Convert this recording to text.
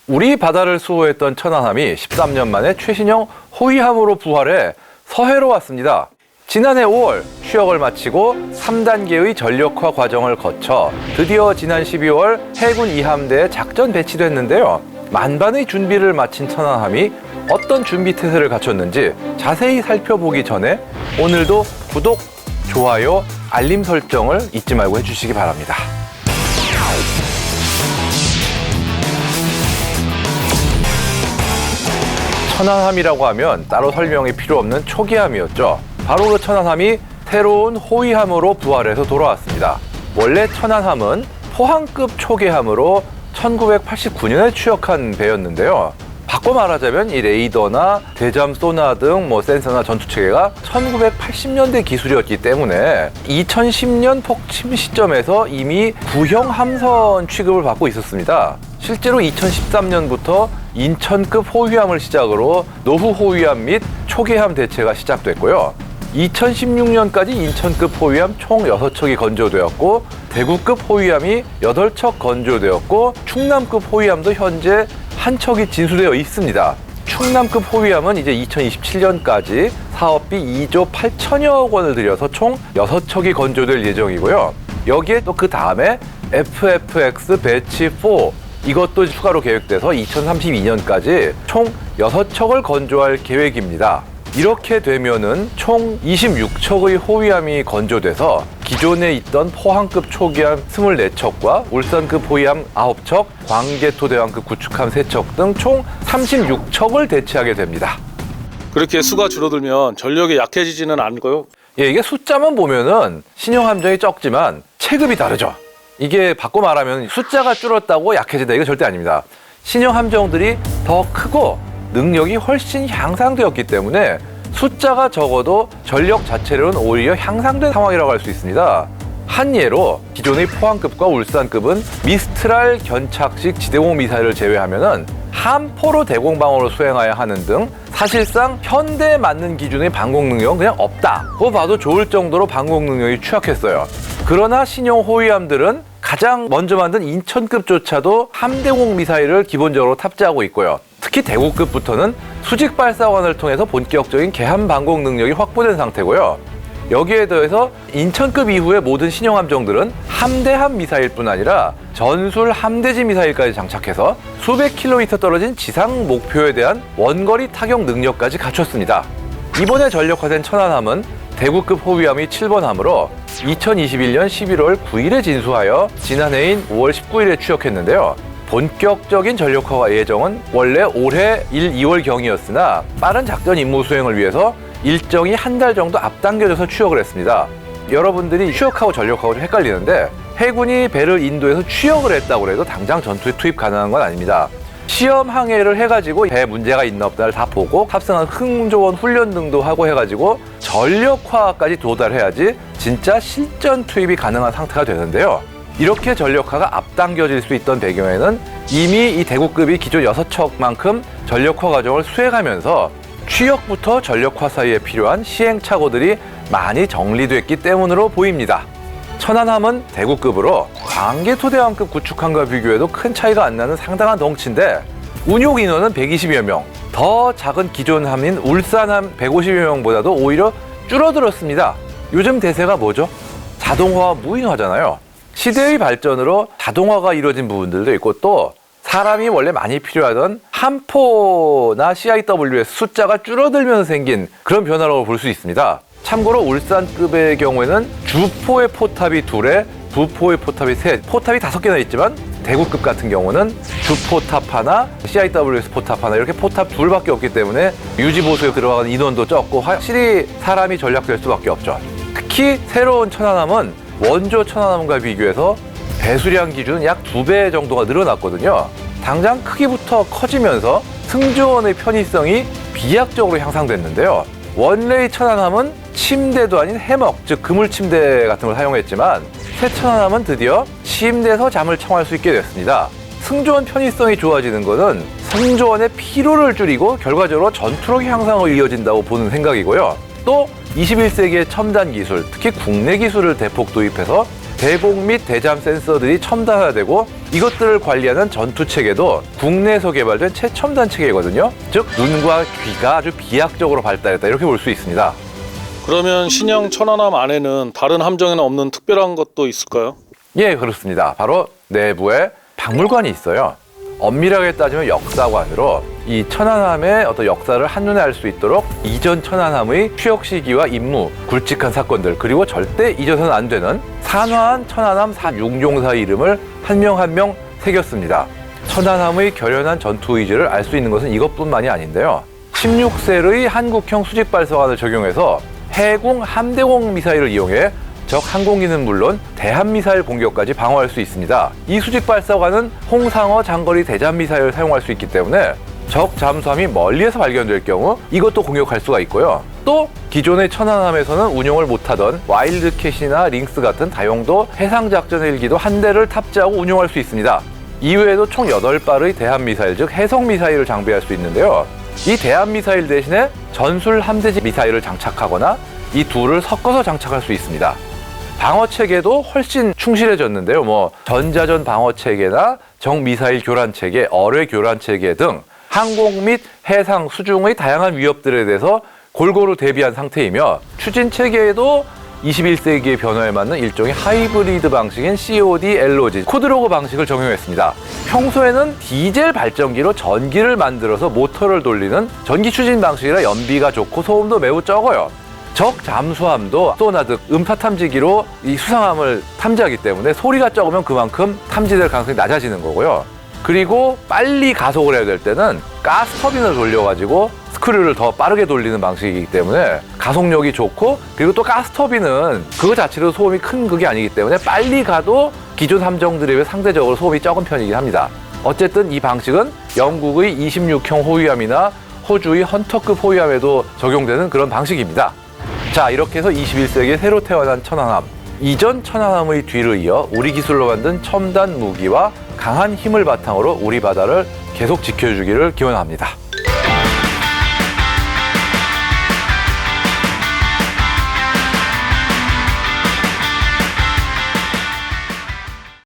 우리 바다를 수호했던 천안함이 13년 만에 최신형 호위함으로 부활해 서해로 왔습니다. 지난해 5월 취역을 마치고 3단계의 전력화 과정을 거쳐 드디어 지난 12월 해군 2함대에 작전 배치됐는데요. 만반의 준비를 마친 천안함이 어떤 준비 태세를 갖췄는지 자세히 살펴보기 전에 오늘도 구독, 좋아요, 알림 설정을 잊지 말고 해주시기 바랍니다. 천안함이라고 하면 따로 설명이 필요 없는 초기함이었죠. 바로 그 천안함이 새로운 호위함으로 부활해서 돌아왔습니다. 원래 천안함은 포항급 초계함으로 1989년에 취역한 배였는데요. 바꿔 말하자면 이 레이더나 대잠 소나 등 센서나 전투체계가 1980년대 기술이었기 때문에 2010년 폭침 시점에서 이미 구형 함선 취급을 받고 있었습니다. 실제로 2013년부터 인천급 호위함을 시작으로 노후 호위함 및 초계함 대체가 시작됐고요. 2016년까지 인천급 호위함 총 6척이 건조되었고 대구급 호위함이 8척 건조되었고 충남급 호위함도 현재 한 척이 진수되어 있습니다. 충남급 호위함은 이제 2027년까지 사업비 2조 8천여억 원을 들여서 총 6척이 건조될 예정이고요. 여기에 또 그 다음에 FFX 배치 4 이것도 추가로 계획돼서 2032년까지 총 6척을 건조할 계획입니다. 이렇게 되면은 총 26척의 호위함이 건조돼서 기존에 있던 포항급 초기함 24척과 울산급 호위함 9척, 광개토대왕급 구축함 3척 등 총 36척을 대체하게 됩니다. 그렇게 수가 줄어들면 전력이 약해지지는 않고요. 예, 이게 숫자만 보면은 신형 함정이 적지만 체급이 다르죠. 이게 바꿔 말하면 숫자가 줄었다고 약해진다 이거 절대 아닙니다. 신형 함정들이 더 크고 능력이 훨씬 향상되었기 때문에 숫자가 적어도 전력 자체로는 오히려 향상된 상황이라고 할 수 있습니다. 한 예로 기존의 포항급과 울산급은 미스트랄 견착식 지대공 미사일을 제외하면은 함포로 대공방어를 수행해야 하는 등 사실상 현대에 맞는 기준의 방공 능력은 그냥 없다고 봐도 좋을 정도로 방공 능력이 취약했어요. 그러나 신형 호위함들은 가장 먼저 만든 인천급조차도 함대공 미사일을 기본적으로 탑재하고 있고요. 특히 대구급부터는 수직 발사관을 통해서 본격적인 개함 방공 능력이 확보된 상태고요. 여기에 더해서 인천급 이후의 모든 신형 함정들은 함대함 미사일뿐 아니라 전술 함대지 미사일까지 장착해서 수백 킬로미터 떨어진 지상 목표에 대한 원거리 타격 능력까지 갖췄습니다. 이번에 전력화된 천안함은 대구급 호위함이 7번 함으로 2021년 11월 9일에 진수하여 지난해인 5월 19일에 취역했는데요. 본격적인 전력화 예정은 원래 올해 1, 2월경이었으나 빠른 작전 임무 수행을 위해서 일정이 한 달 정도 앞당겨져서 취역을 했습니다. 여러분들이 취역하고 전력하고 좀 헷갈리는데 해군이 배를 인도해서 취역을 했다고 해도 당장 전투에 투입 가능한 건 아닙니다. 시험 항해를 해가지고 배 문제가 있나 없나를 다 보고 탑승한 흥조원 훈련 등도 하고 해가지고 전력화까지 도달해야지 진짜 실전 투입이 가능한 상태가 되는데요. 이렇게 전력화가 앞당겨질 수 있던 배경에는 이미 이 대구급이 기존 6척만큼 전력화 과정을 수행하면서 취역부터 전력화 사이에 필요한 시행착오들이 많이 정리됐기 때문으로 보입니다. 천안함은 대구급으로 광개토대왕급 구축함과 비교해도 큰 차이가 안 나는 상당한 덩치인데 운용 인원은 120여 명, 더 작은 기존 함인 울산함 150여 명보다도 오히려 줄어들었습니다. 요즘 대세가 뭐죠? 자동화와 무인화잖아요. 시대의 발전으로 자동화가 이루어진 부분들도 있고 또 사람이 원래 많이 필요하던 함포나 CIWS 숫자가 줄어들면서 생긴 그런 변화라고 볼 수 있습니다. 참고로 울산급의 경우에는 주포의 포탑이 2에 부포의 포탑이 3, 포탑이 5개나 있지만 대구급 같은 경우는 주포탑 하나, CIWS 포탑 하나 이렇게 포탑 2밖에 없기 때문에 유지보수에 들어가는 인원도 적고 확실히 사람이 전략될 수밖에 없죠. 특히 새로운 천안함은 원조 천안함과 비교해서 배수량 기준은 약 2배 정도가 늘어났거든요. 당장 크기부터 커지면서 승조원의 편의성이 비약적으로 향상됐는데요. 원래의 천안함은 침대도 아닌 해먹, 즉 그물 침대 같은 걸 사용했지만 새 천안함은 드디어 침대에서 잠을 청할 수 있게 됐습니다. 승조원 편의성이 좋아지는 것은 승조원의 피로를 줄이고 결과적으로 전투력 향상을 이어진다고 보는 생각이고요. 또 21세기의 첨단 기술, 특히 국내 기술을 대폭 도입해서 대공 및 대잠 센서들이 첨단화되고 이것들을 관리하는 전투 체계도 국내에서 개발된 최첨단 체계거든요. 즉 눈과 귀가 아주 비약적으로 발달했다 이렇게 볼 수 있습니다. 그러면 신형 천안함 안에는 다른 함정에는 없는 특별한 것도 있을까요? 예, 그렇습니다. 바로 내부에 박물관이 있어요. 엄밀하게 따지면 역사관으로 이 천안함의 어떤 역사를 한눈에 알 수 있도록 이전 천안함의 추역 시기와 임무, 굵직한 사건들 그리고 절대 잊어서는 안 되는 산화한 천안함 4육룡사 이름을 한 명 한 명 새겼습니다. 천안함의 결연한 전투 의지를 알 수 있는 것은 이것뿐만이 아닌데요. 16셀의 한국형 수직 발사관을 적용해서 해공 함대공 미사일을 이용해 적 항공기는 물론 대함 미사일 공격까지 방어할 수 있습니다. 이 수직 발사관은 홍상어 장거리 대잠 미사일을 사용할 수 있기 때문에 적 잠수함이 멀리에서 발견될 경우 이것도 공격할 수가 있고요. 또 기존의 천안함에서는 운용을 못하던 와일드캣이나 링스 같은 다용도 해상작전 헬기도 한 대를 탑재하고 운용할 수 있습니다. 이외에도 총 8발의 대함 미사일 즉 해성 미사일을 장비할 수 있는데요. 이 대함 미사일 대신에 전술 함대지 미사일을 장착하거나 이 둘을 섞어서 장착할 수 있습니다. 방어 체계도 훨씬 충실해졌는데요. 전자전 방어 체계나 정 미사일 교란 체계, 어뢰 교란 체계 등 항공 및 해상, 수중의 다양한 위협들에 대해서 골고루 대비한 상태이며 추진 체계에도 21세기의 변화에 맞는 일종의 하이브리드 방식인 COD, LOG, 코드로그 방식을 적용했습니다. 평소에는 디젤 발전기로 전기를 만들어서 모터를 돌리는 전기 추진 방식이라 연비가 좋고 소음도 매우 적어요. 적 잠수함도 소나드 음파 탐지기로 이 수상함을 탐지하기 때문에 소리가 적으면 그만큼 탐지될 가능성이 낮아지는 거고요. 그리고 빨리 가속을 해야 될 때는 가스 터빈을 돌려가지고 스크류를 더 빠르게 돌리는 방식이기 때문에 가속력이 좋고 그리고 또 가스 터빈은 그거 자체로 소음이 큰 그게 아니기 때문에 빨리 가도 기존 함정들에 비해 상대적으로 소음이 적은 편이긴 합니다. 어쨌든 이 방식은 영국의 26형 호위함이나 호주의 헌터급 호위함에도 적용되는 그런 방식입니다. 자, 이렇게 해서 21세기에 새로 태어난 천안함, 이전 천안함의 뒤를 이어 우리 기술로 만든 첨단 무기와 강한 힘을 바탕으로 우리 바다를 계속 지켜주기를 기원합니다.